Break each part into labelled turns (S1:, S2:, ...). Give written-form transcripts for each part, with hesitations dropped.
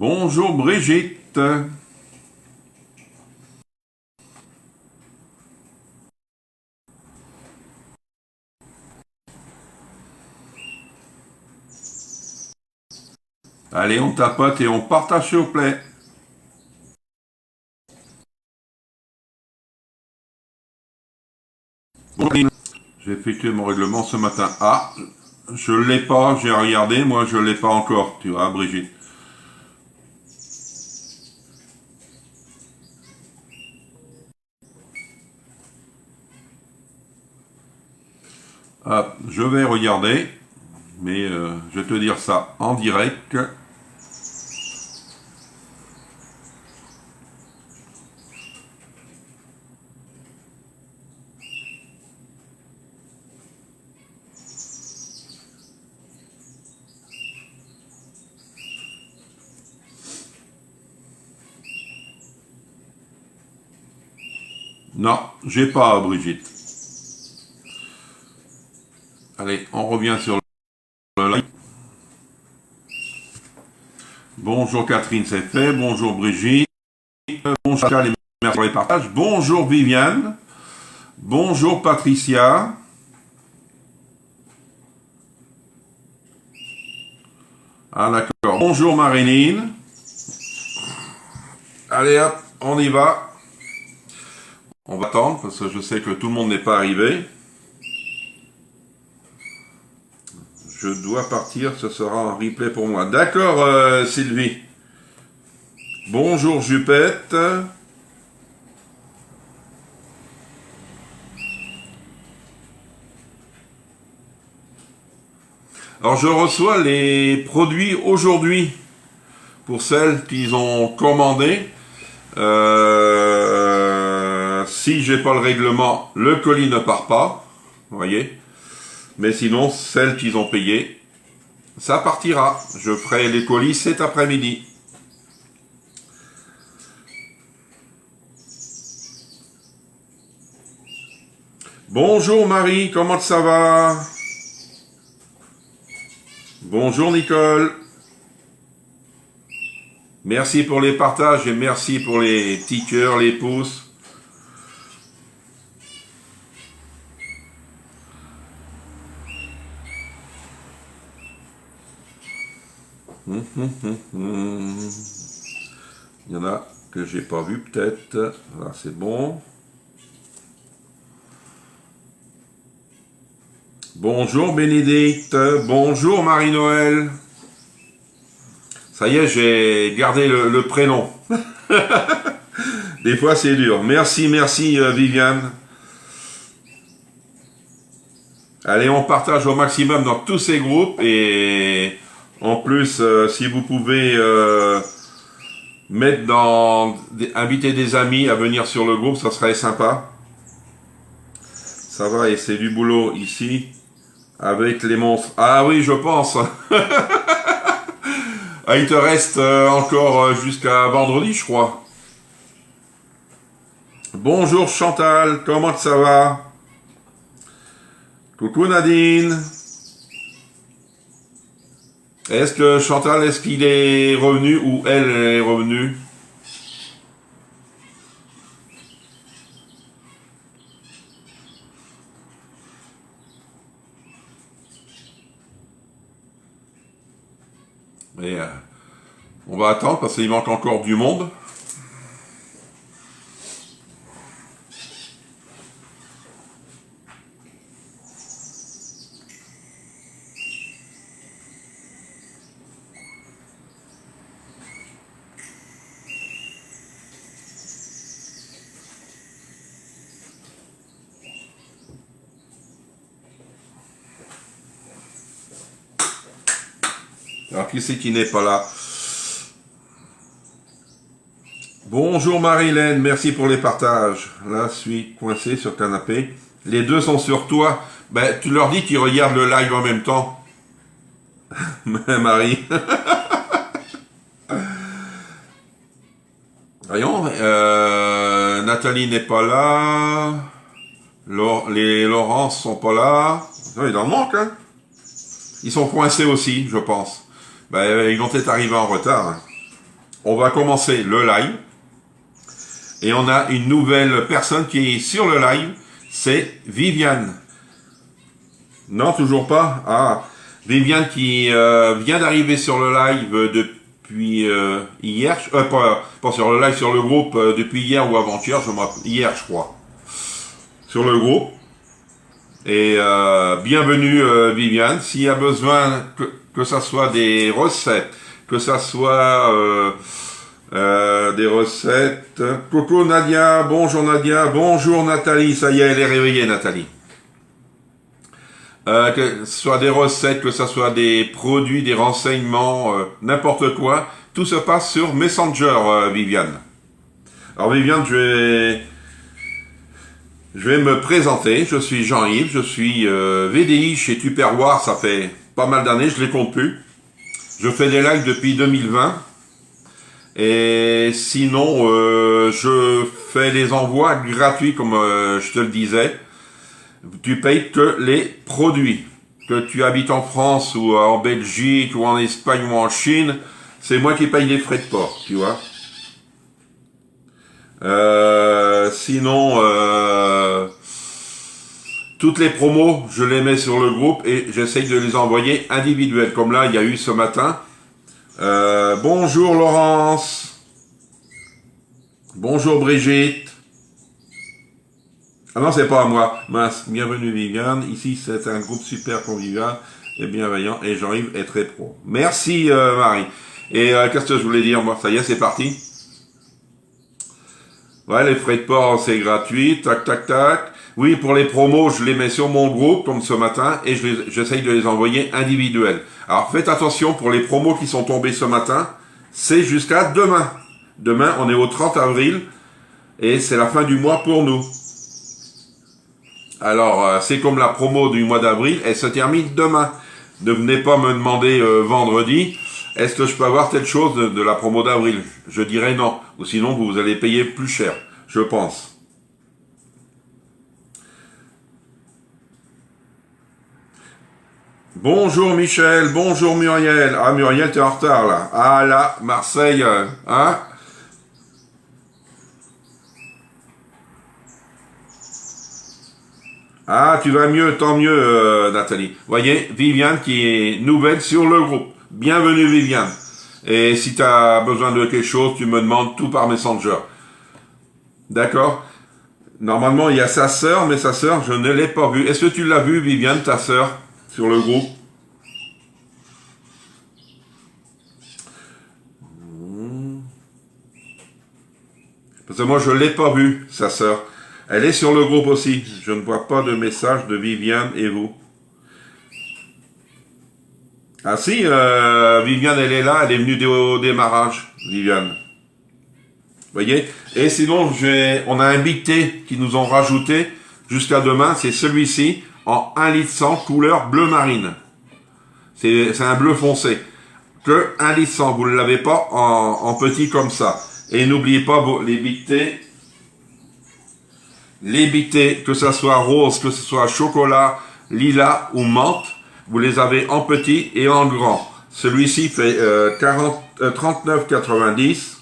S1: Bonjour Brigitte. Allez, on tapote et on partage s'il vous plaît. J'ai effectué mon règlement ce matin. Ah, je l'ai pas, j'ai regardé, moi je l'ai pas encore, tu vois, Brigitte. Ah, je vais regarder, mais je vais te dire ça en direct. Non, j'ai pas, Brigitte. Allez, on revient sur le live. Bonjour Catherine, c'est fait. Bonjour Brigitte. Bonjour Pascal et merci pour les partages. Bonjour Viviane. Bonjour Patricia. Ah d'accord. Bonjour Marilyn. Allez hop, on y va. On va attendre parce que je sais que tout le monde n'est pas arrivé. Je dois partir, ce sera un replay pour moi. D'accord Sylvie. Bonjour Jupette. Alors je reçois les produits aujourd'hui pour celles qu'ils ont commandé. Si j'ai pas le règlement, le colis ne part pas. Vous voyez. Mais sinon, celles qu'ils ont payées, ça partira. Je ferai les colis cet après-midi. Bonjour Marie, comment ça va? Bonjour Nicole. Merci pour les partages et merci pour les petits cœurs, les pouces. Il y en a que j'ai pas vu peut-être. Là c'est bon. Bonjour Bénédicte. Bonjour Marie-Noël. Ça y est, j'ai gardé le prénom. Des fois c'est dur. Merci Viviane. Allez, on partage au maximum dans tous ces groupes et en plus, si vous pouvez inviter des amis à venir sur le groupe, ça serait sympa. Ça va et c'est du boulot ici avec les monstres. Ah oui, je pense. Ah, il te reste encore jusqu'à vendredi, je crois. Bonjour Chantal, comment ça va? Coucou Nadine. Est-ce que Chantal, est-ce qu'il est revenu ou elle est revenue? Mais on va attendre parce qu'il manque encore du monde. Alors qui c'est qui n'est pas là? Bonjour Marilène, merci pour les partages. Là, je suis coincé sur le canapé. Les deux sont sur toi. Ben, tu leur dis qu'ils regardent le live en même temps. Marie. Voyons, Nathalie n'est pas là. Les Laurence sont pas là. Il en manque, hein. Ils sont coincés aussi, je pense. Ben, ils vont peut-être arriver en retard. Hein. on va commencer le live. Et on a une nouvelle personne qui est sur le live, c'est Viviane. Non, toujours pas. Ah, Viviane qui vient d'arriver sur le live depuis hier. Pas sur le live, sur le groupe depuis hier ou avant-hier, hier je crois. Sur le groupe. Et bienvenue Viviane. S'il y a besoin que ça soit des recettes, que ça soit des recettes. Coucou Nadia, bonjour Nathalie, ça y est, elle est réveillée Nathalie. Que ce soit des recettes, que ce soit des produits, des renseignements, n'importe quoi, tout se passe sur Messenger, Viviane. Alors Viviane, je vais me présenter, je suis Jean-Yves, je suis VDI chez Tupperware, ça fait pas mal d'années, je les compte plus. Je fais des lives depuis 2020. Et sinon, je fais les envois gratuits, comme je te le disais. Tu payes que les produits. Que tu habites en France ou en Belgique ou en Espagne ou en Chine, c'est moi qui paye les frais de port, tu vois. Sinon, toutes les promos, je les mets sur le groupe et j'essaye de les envoyer individuels. Comme là, il y a eu ce matin. Bonjour Laurence. Bonjour Brigitte. Ah non, c'est pas à moi. Mince. Bienvenue Viviane. Ici, c'est un groupe super convivial et bienveillant et Jean-Yves est très pro. Merci Marie. Et qu'est-ce que je voulais dire moi? Ça y est, c'est parti. Ouais, les frais de port, c'est gratuit. Tac, tac, tac. Oui, pour les promos, je les mets sur mon groupe, comme ce matin, et j'essaye de les envoyer individuels. Alors, faites attention pour les promos qui sont tombés ce matin, c'est jusqu'à demain. Demain, on est au 30 avril, et c'est la fin du mois pour nous. Alors, c'est comme la promo du mois d'avril, elle se termine demain. Ne venez pas me demander vendredi, est-ce que je peux avoir telle chose de la promo d'avril? Je dirais non, ou sinon vous allez payer plus cher, je pense. Bonjour Michel, bonjour Muriel. Ah Muriel, t'es en retard là. Ah là, Marseille, hein? Ah, tu vas mieux, tant mieux Nathalie. Voyez, Viviane qui est nouvelle sur le groupe. Bienvenue Viviane. Et si tu as besoin de quelque chose, tu me demandes tout par Messenger. D'accord? Normalement, il y a sa sœur, mais sa sœur, je ne l'ai pas vue. Est-ce que tu l'as vue, Viviane, ta sœur, sur le groupe? Parce que moi, je ne l'ai pas vue, sa sœur. Elle est sur le groupe aussi. Je ne vois pas de message de Viviane et vous. Ah si, Viviane, elle est là. Elle est venue au démarrage, Viviane. Vous voyez? Et sinon, on a un Big T qui nous ont rajouté jusqu'à demain. C'est celui-ci en 1 litre 100 couleur bleu marine. C'est un bleu foncé. Que 1 litre 100. Vous ne l'avez pas en petit comme ça. Et n'oubliez pas les Big T. Les Big T, que ce soit rose, que ce soit chocolat, lilas ou menthe, vous les avez en petit et en grand. Celui-ci fait 39,90.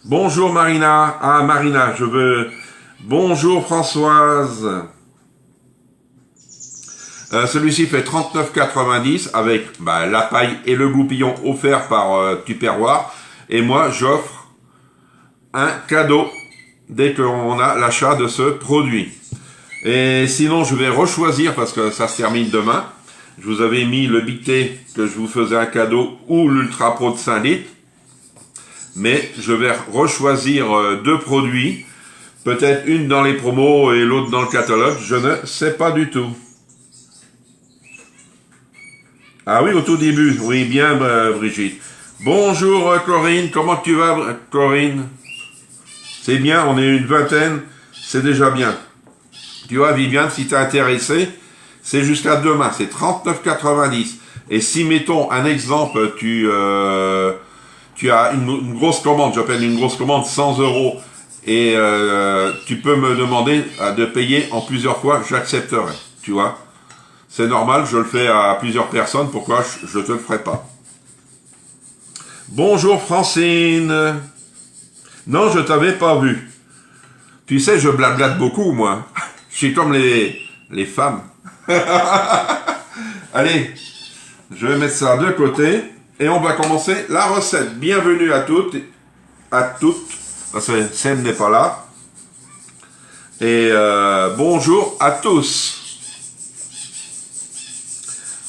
S1: Bonjour Marina. Ah Marina, je veux... Bonjour Françoise. Celui-ci fait 39,90 avec la paille et le goupillon offert par Tupperware. Et moi, j'offre un cadeau dès qu'on a l'achat de ce produit. Et sinon, je vais rechoisir parce que ça se termine demain. Je vous avais mis le Big T que je vous faisais un cadeau ou l'Ultra Pro de 5 litres. Mais je vais rechoisir 2 produits. Peut-être une dans les promos et l'autre dans le catalogue. Je ne sais pas du tout. Ah oui, au tout début. Oui, bien, Brigitte. Bonjour Corinne. Comment tu vas, Corinne? C'est bien, on est une vingtaine. C'est déjà bien. Tu vois, Viviane, si t'es intéressé, c'est jusqu'à demain. C'est 39,90. Et si, mettons, un exemple, tu as une grosse commande, j'appelle une grosse commande, 100 € et tu peux me demander de payer en plusieurs fois, j'accepterai, tu vois. C'est normal, je le fais à plusieurs personnes, pourquoi je te le ferai pas. Bonjour Francine. Non, je t'avais pas vu. Tu sais, je blablate beaucoup, moi. Je suis comme les femmes. Allez, je vais mettre ça de côté. Et on va commencer la recette. Bienvenue à toutes. Parce que Sam n'est pas là. Et bonjour à tous.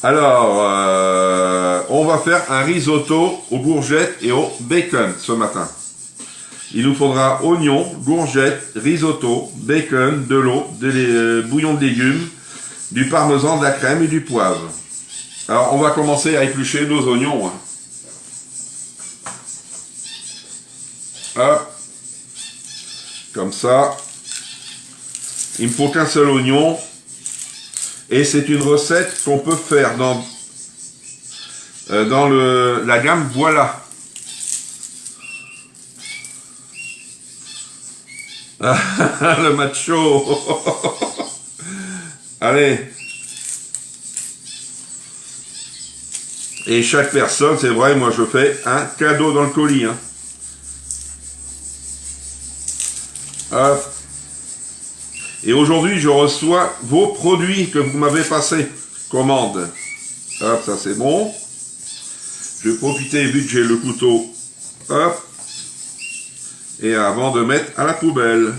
S1: Alors, on va faire un risotto aux courgettes et au bacon ce matin. Il nous faudra oignons, courgettes, risotto, bacon, de l'eau, bouillon de légumes, du parmesan, de la crème et du poivre. Alors, on va commencer à éplucher nos oignons. Hop. Comme ça. Il me faut qu'un seul oignon. Et c'est une recette qu'on peut faire dans la gamme Voilà. Le macho. Allez. Et chaque personne, c'est vrai, moi je fais un cadeau dans le colis. Hein. Hop. Et aujourd'hui, je reçois vos produits que vous m'avez passés. Commande. Hop, ça c'est bon. Je vais profiter, vu que j'ai le couteau. Hop. Et avant de mettre à la poubelle.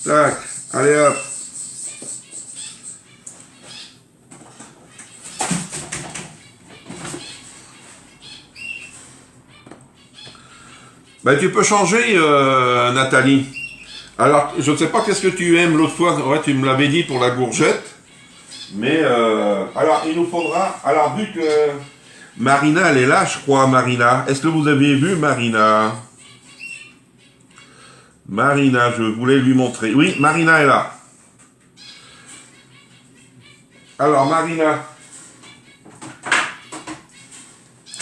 S1: Tac. Allez hop. Ben, tu peux changer, Nathalie. Alors, je ne sais pas qu'est-ce que tu aimes l'autre fois. Ouais, tu me l'avais dit pour la courgette. Mais, alors, il nous faudra... Alors, vu que Marina, elle est là, je crois, Marina. Est-ce que vous avez vu Marina? Marina, je voulais lui montrer. Oui, Marina est là. Alors, Marina.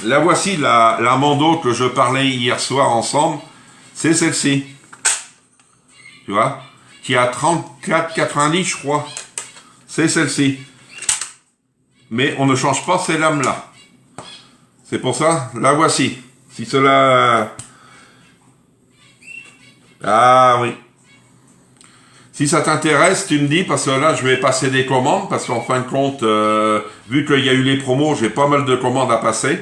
S1: La voici, la Mando que je parlais hier soir ensemble. C'est celle-ci. Tu vois, qui a 34,90 je crois. C'est celle-ci. Mais on ne change pas ces lames-là. C'est pour ça, la voici. Si cela... Ah oui. Si ça t'intéresse, tu me dis, parce que là, je vais passer des commandes, parce qu'en fin de compte, vu qu'il y a eu les promos, j'ai pas mal de commandes à passer,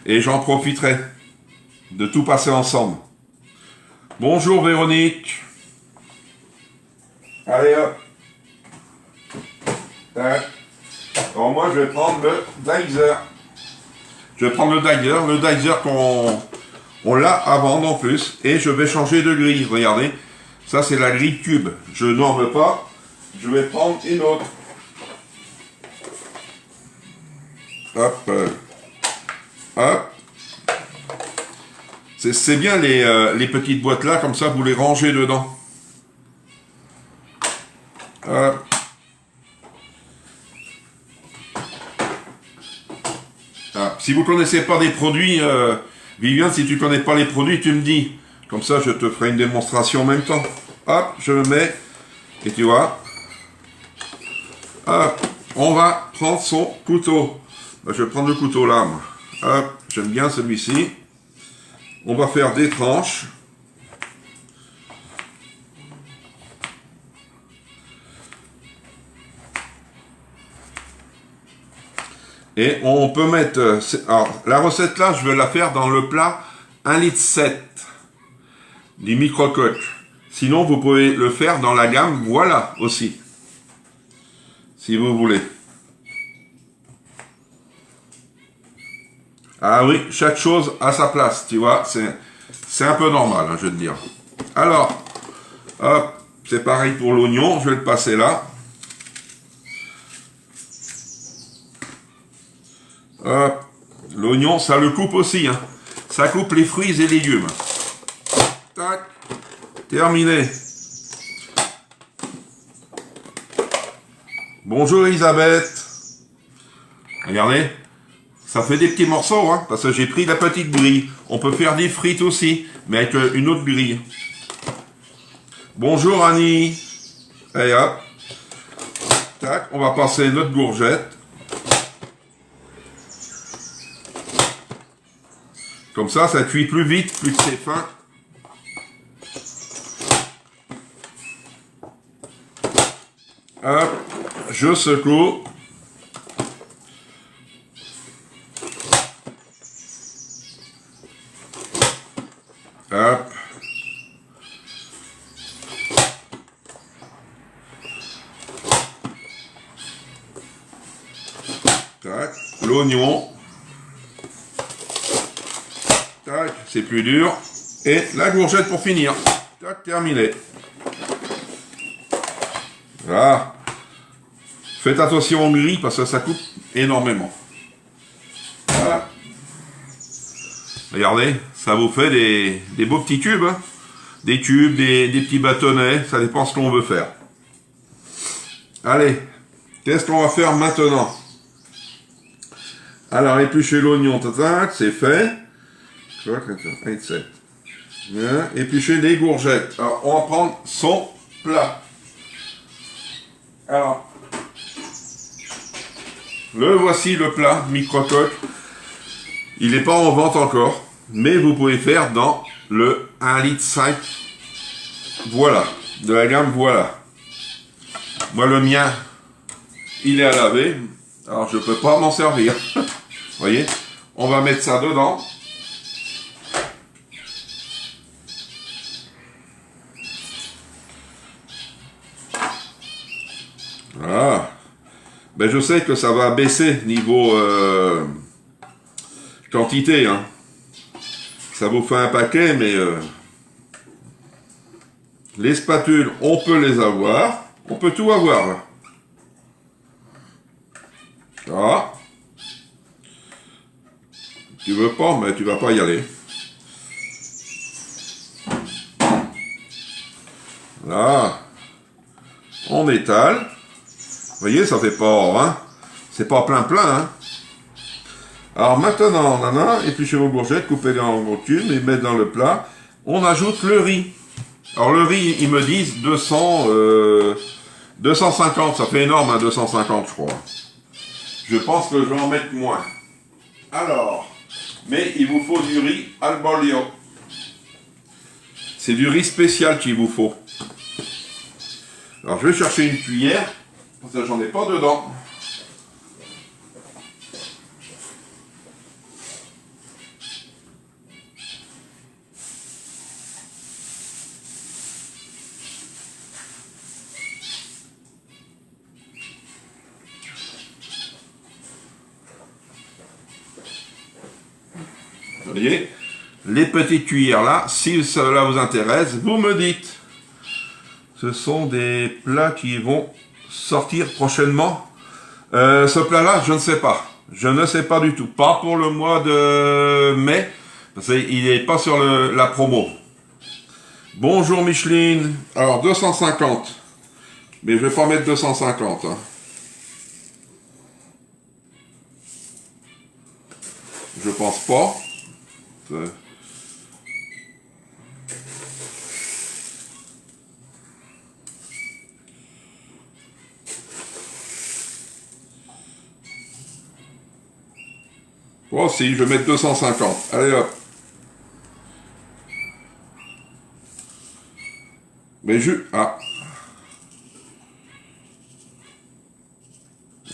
S1: et j'en profiterai de tout passer ensemble. Bonjour Véronique. Allez hop. Tac. Alors moi je vais prendre le dizer. Je vais prendre le dizer qu'on l'a à vendre en plus. Et je vais changer de grille. Regardez. Ça c'est la grille cube. Je n'en veux pas. Je vais prendre une autre. Hop. Hop. C'est bien les petites boîtes là, comme ça vous les rangez dedans. Ah, si vous ne connaissez pas des produits, Viviane, si tu ne connais pas les produits, tu me dis. Comme ça, je te ferai une démonstration en même temps. Hop, je le mets. Et tu vois. Hop, on va prendre son couteau. Ben, je vais prendre le couteau là, moi. Hop, j'aime bien celui-ci. On va faire des tranches. Et on peut mettre... Alors, la recette là, je vais la faire dans le plat 1,7 litre du micro-coque. Sinon, vous pouvez le faire dans la gamme Voilà aussi. Si vous voulez. Ah oui, chaque chose a sa place, tu vois. C'est un peu normal, hein, je veux te dire. Alors, hop, c'est pareil pour l'oignon. Je vais le passer là. Hop, l'oignon, ça le coupe aussi. Hein. Ça coupe les fruits et légumes. Tac, terminé. Bonjour Elisabeth. Regardez, ça fait des petits morceaux, hein, parce que j'ai pris la petite grille. On peut faire des frites aussi, mais avec une autre grille. Bonjour Annie. Et hop. Tac, on va passer notre courgette. Comme ça cuit plus vite, plus que c'est fin. Hop, je secoue. Hop. Tac, l'oignon. Tac, c'est plus dur. Et la courgette pour finir. Tac, terminé. Voilà. Faites attention au gris parce que ça coupe énormément. Voilà. Regardez, ça vous fait des beaux petits tubes. Hein. Des tubes, des petits bâtonnets, ça dépend ce qu'on veut faire. Allez, qu'est-ce qu'on va faire maintenant? Alors, éplucher l'oignon, c'est fait. Éplucher les courgettes. Alors, on va prendre son plat. Alors, le voici le plat micro-coque. Il n'est pas en vente encore, mais vous pouvez faire dans le 1,5 litre. Voilà, de la gamme voilà. Moi, le mien, il est à laver. Alors, je ne peux pas m'en servir. Vous voyez, on va mettre ça dedans. Voilà. Ben, je sais que ça va baisser niveau quantité. Hein. Ça vous fait un paquet, mais les spatules, on peut les avoir. On peut tout avoir là. Voilà. Tu veux pas, mais tu vas pas y aller. Là. On étale. Vous voyez, ça fait pas, hein. C'est pas plein, hein. Alors maintenant, épluchez vos courgettes, coupez-les en gros cubes et mettez dans le plat. On ajoute le riz. Alors le riz, ils me disent 250, ça fait énorme, hein, 250 je crois. Je pense que je vais en mettre moins. Alors, mais il vous faut du riz al bolio. C'est du riz spécial qu'il vous faut. Alors je vais chercher une cuillère, parce que j'en ai pas dedans. Vous voyez, les petites cuillères là, si cela vous intéresse, vous me dites. Ce sont des plats qui vont sortir prochainement. Ce plat-là, je ne sais pas. Je ne sais pas du tout. Pas pour le mois de mai, parce qu'il n'est pas sur la promo. Bonjour Micheline. Alors, 250. Mais je vais pas mettre 250. Hein. Je pense pas. Bon, si, je vais mettre 250. Allez hop. Mais ah.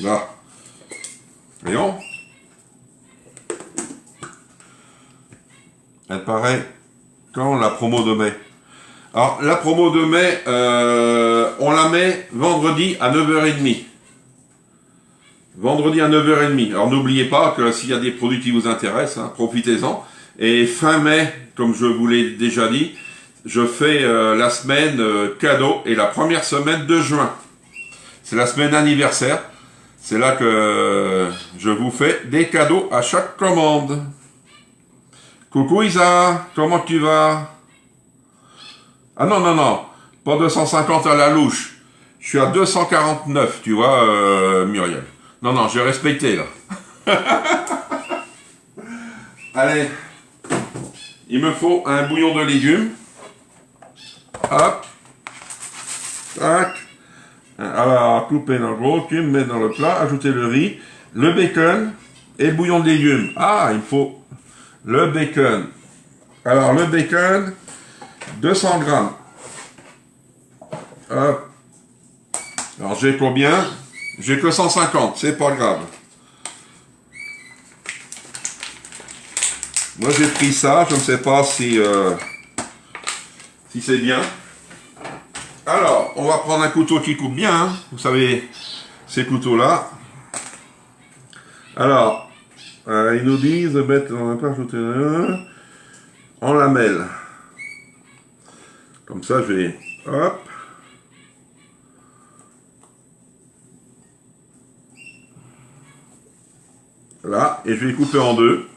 S1: Là. Voyons. Elle paraît quand la promo de mai. Alors, la promo de mai, on la met vendredi à 9h30. Vendredi à 9h30. Alors, n'oubliez pas que s'il y a des produits qui vous intéressent, hein, profitez-en. Et fin mai, comme je vous l'ai déjà dit, je fais la semaine cadeau et la première semaine de juin. C'est la semaine anniversaire. C'est là que je vous fais des cadeaux à chaque commande. Coucou Isa, comment tu vas? Ah non, non, non, pas 250 à la louche. Je suis à 249, tu vois, Muriel. Non, non, j'ai respecté, là. Allez, il me faut un bouillon de légumes. Hop. Tac. Alors, coupez dans le gros cube, mettez dans le plat, ajoutez le riz, le bacon et le bouillon de légumes. Ah, il faut Le bacon. Alors, le bacon, 200 grammes. Hop. Alors, j'ai combien? J'ai que 150, c'est pas grave. Moi, j'ai pris ça, je ne sais pas si c'est bien. Alors, on va prendre un couteau qui coupe bien, hein. Vous savez, ces couteaux-là. Alors, ils nous disent, mettre on n'a pas ajouté en lamelles. Comme ça, je vais, hop. Là, et je vais couper en deux.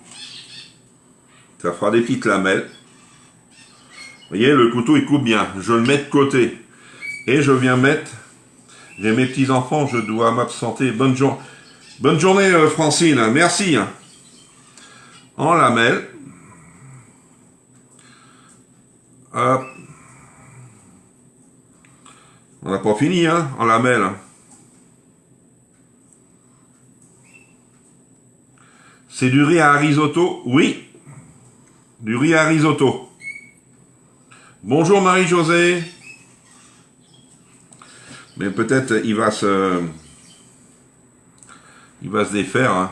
S1: Ça fera des petites lamelles. Vous voyez, le couteau, il coupe bien. Je le mets de côté. Et je viens mettre... J'ai mes petits-enfants, je dois m'absenter. Bonne journée, Francine. Merci. En lamelles. Hop. On n'a pas fini, hein, en lamelles. C'est du riz à risotto? Oui. Du riz à risotto. Bonjour Marie-Josée. Mais peut-être il va se défaire. Hein.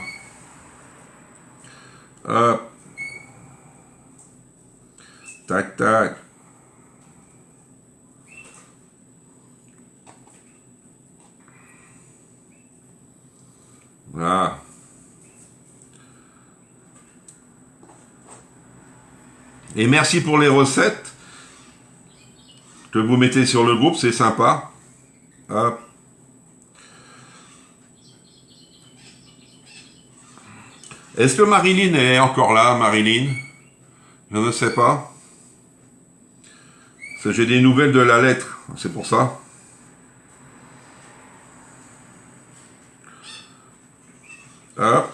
S1: Hop. Tac, tac. Voilà. Et merci pour les recettes que vous mettez sur le groupe, c'est sympa. Hop. Est-ce que Marilyn est encore là, Marilyn? Je ne sais pas. Parce que j'ai des nouvelles de la lettre, c'est pour ça. Hop.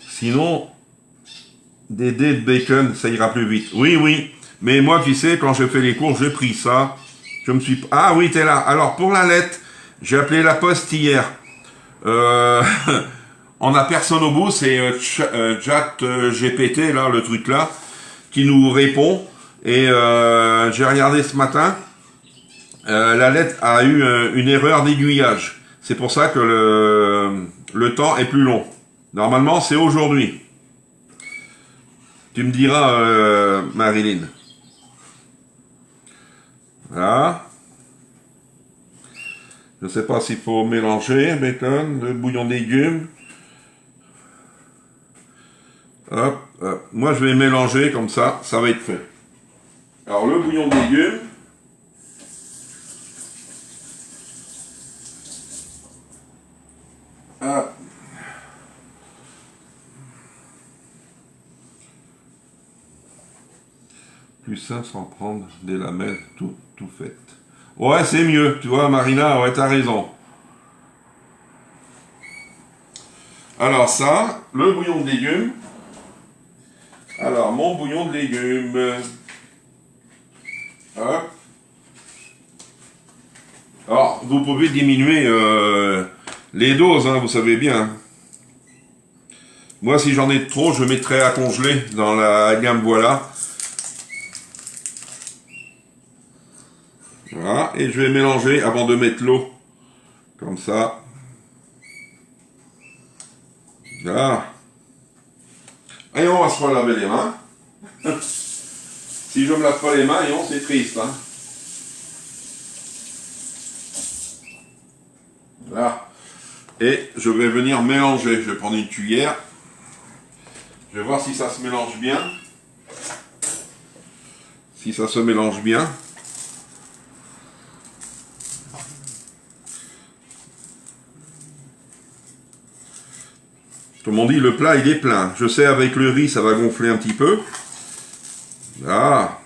S1: Sinon, des dés de bacon, ça ira plus vite. Oui, oui. Mais moi, tu sais, quand je fais les cours, j'ai pris ça. Je me suis... Ah oui, t'es là. Alors, pour la lettre, j'ai appelé la poste hier. On a personne au bout, c'est Chat GPT, là, le truc là, qui nous répond. Et j'ai regardé ce matin, la lettre a eu une erreur d'aiguillage. C'est pour ça que le temps est plus long. Normalement, c'est aujourd'hui. Tu me diras, Marilyn. Voilà. Je ne sais pas s'il faut mélanger bacon, le bouillon de légumes. Hop, hop. Moi, je vais mélanger comme ça va être fait. Alors, le bouillon de légumes. Hop. Plus simple sans prendre des lamelles tout faites. Ouais, c'est mieux, tu vois, Marina, ouais, t'as raison. Alors ça, le bouillon de légumes. Alors, mon bouillon de légumes. Hop. Alors, vous pouvez diminuer les doses, hein, vous savez bien. Moi, si j'en ai trop, je mettrai à congeler dans la gamme voilà. Voilà, et je vais mélanger avant de mettre l'eau. Comme ça. Voilà. Et on va se relaver les mains. Si je me lave pas les mains, c'est triste. Hein. Voilà. Et je vais venir mélanger. Je vais prendre une cuillère. Je vais voir si ça se mélange bien. Si ça se mélange bien. Comme on dit, le plat, il est plein. Je sais, avec le riz, ça va gonfler un petit peu. Là.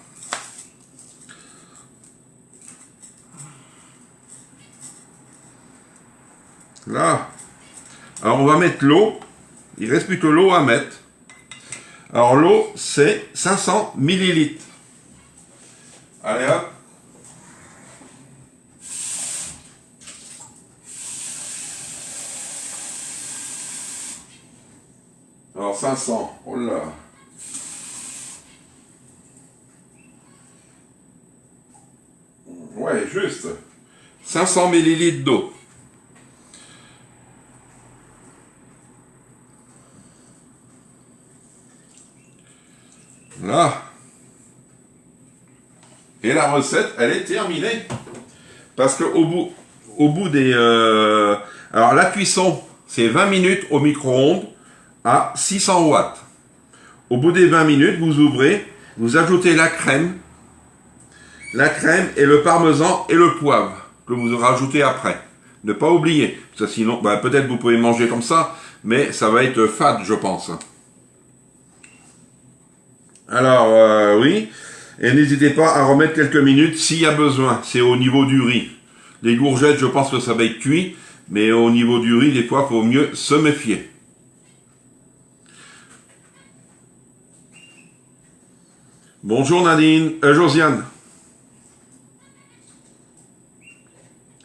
S1: Là. Alors, on va mettre l'eau. Il reste plus que l'eau à mettre. Alors, l'eau, c'est 500 millilitres. Allez, hop. Alors 500, oh là. Ouais, juste. 500 millilitres d'eau. Là. Et la recette, elle est terminée. Parce que au bout des... alors la cuisson, c'est 20 minutes au micro-ondes à 600 watts. Au bout des 20 minutes, vous ouvrez, vous ajoutez la crème et le parmesan et le poivre que vous rajoutez après. Ne pas oublier, parce que sinon, bah, peut-être vous pouvez manger comme ça, mais ça va être fade, je pense. Alors, oui, et n'hésitez pas à remettre quelques minutes s'il y a besoin. C'est au niveau du riz. Les courgettes, je pense que ça va être cuit, mais au niveau du riz, des fois, il faut mieux se méfier. Bonjour Nadine, Josiane.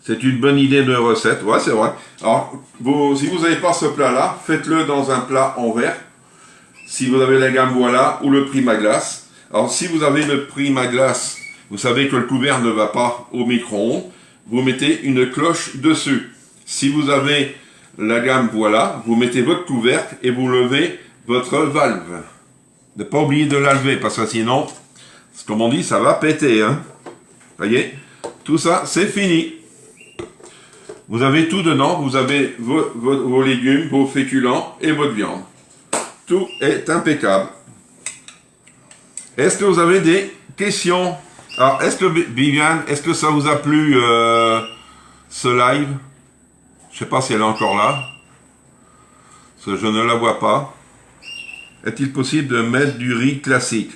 S1: C'est une bonne idée de recette, ouais c'est vrai. Alors, si vous n'avez pas ce plat-là, faites-le dans un plat en verre. Si vous avez la gamme voilà ou le Primaglace. Alors si vous avez le Primaglace, vous savez que le couvert ne va pas au micro-ondes, vous mettez une cloche dessus. Si vous avez la gamme voilà, vous mettez votre couvercle et vous levez votre valve. Ne pas oublier de la lever parce que sinon, comme on dit, ça va péter. Hein. Voyez, tout ça, c'est fini. Vous avez tout dedans, vous avez vos légumes, vos féculents et votre viande. Tout est impeccable. Est-ce que vous avez des questions? Alors, est-ce que Viviane, est-ce que ça vous a plu ce live? Je sais pas si elle est encore là. Parce que je ne la vois pas. Est-il possible de mettre du riz classique?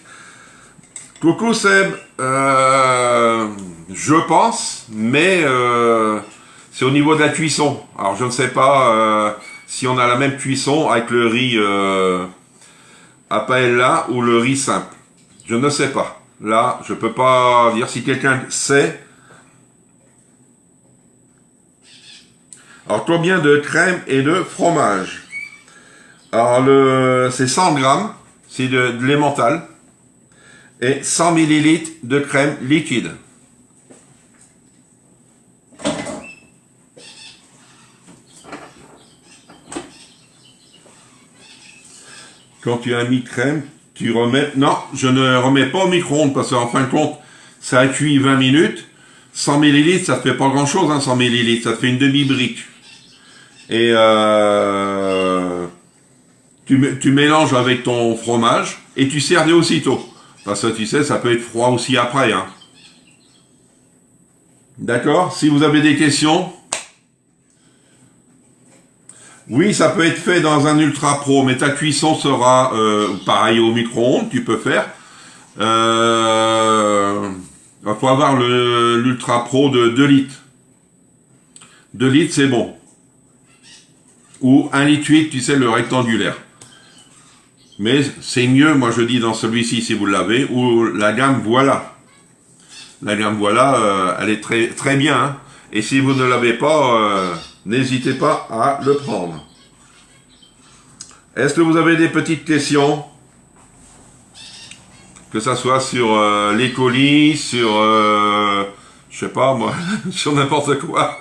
S1: Coucou Seb, je pense, mais c'est au niveau de la cuisson. Alors je ne sais pas si on a la même cuisson avec le riz à paella ou le riz simple. Je ne sais pas. Là, je peux pas dire si quelqu'un sait. Alors combien de crème et de fromage? Alors c'est 100 grammes, c'est de l'emmental. Et 100 millilitres de crème liquide. Quand tu as mis crème, tu remets... Non, je ne remets pas au micro-ondes parce qu'en fin de compte, ça a cuit 20 minutes. 100 millilitres, ça ne fait pas grand-chose, hein, 100 millilitres, ça te fait une demi-brique. Et tu mélanges avec ton fromage et tu sers aussitôt. Parce que tu sais, ça peut être froid aussi après. Hein. D'accord? Si vous avez des questions. Oui, ça peut être fait dans un Ultra Pro, mais ta cuisson sera pareil au micro-ondes, tu peux faire. Il faut avoir l'Ultra Pro de 2 litres. 2 litres, c'est bon. Ou 1,8 litre, tu sais, le rectangulaire. Mais c'est mieux, moi je dis dans celui-ci si vous l'avez, ou la gamme voilà. La gamme voilà, elle est très, très bien. Hein. Et si vous ne l'avez pas, n'hésitez pas à le prendre. Est-ce que vous avez des petites questions? Que ça soit sur les colis, sur, je sais pas moi, sur n'importe quoi.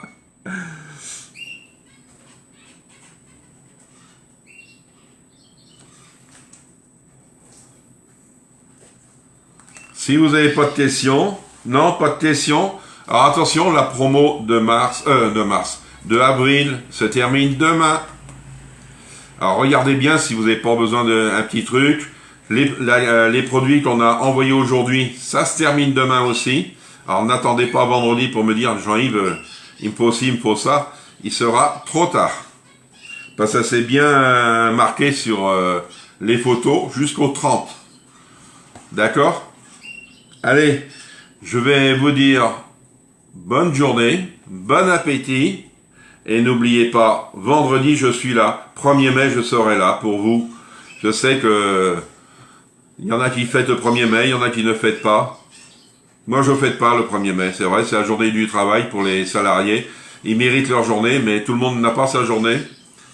S1: Si vous n'avez pas de questions, non, pas de questions. Alors attention, la promo de avril se termine demain. Alors regardez bien si vous n'avez pas besoin d'un petit truc. Les produits qu'on a envoyés aujourd'hui, ça se termine demain aussi. Alors n'attendez pas vendredi pour me dire, Jean-Yves, il me faut ci, il me faut ça. Il sera trop tard. Parce que c'est bien marqué sur les photos jusqu'au 30. D'accord ? Allez, je vais vous dire bonne journée, bon appétit, et n'oubliez pas, vendredi je suis là, 1er mai je serai là pour vous. Je sais que il y en a qui fêtent le 1er mai, il y en a qui ne fêtent pas. Moi je ne fête pas le 1er mai, c'est vrai, c'est la journée du travail pour les salariés. Ils méritent leur journée, mais tout le monde n'a pas sa journée.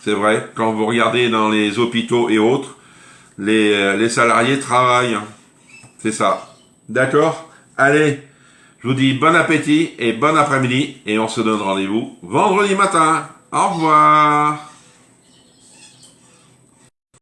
S1: C'est vrai, quand vous regardez dans les hôpitaux et autres, les salariés travaillent. C'est ça. D'accord? Allez, je vous dis bon appétit et bon après-midi et on se donne rendez-vous vendredi matin. Au revoir.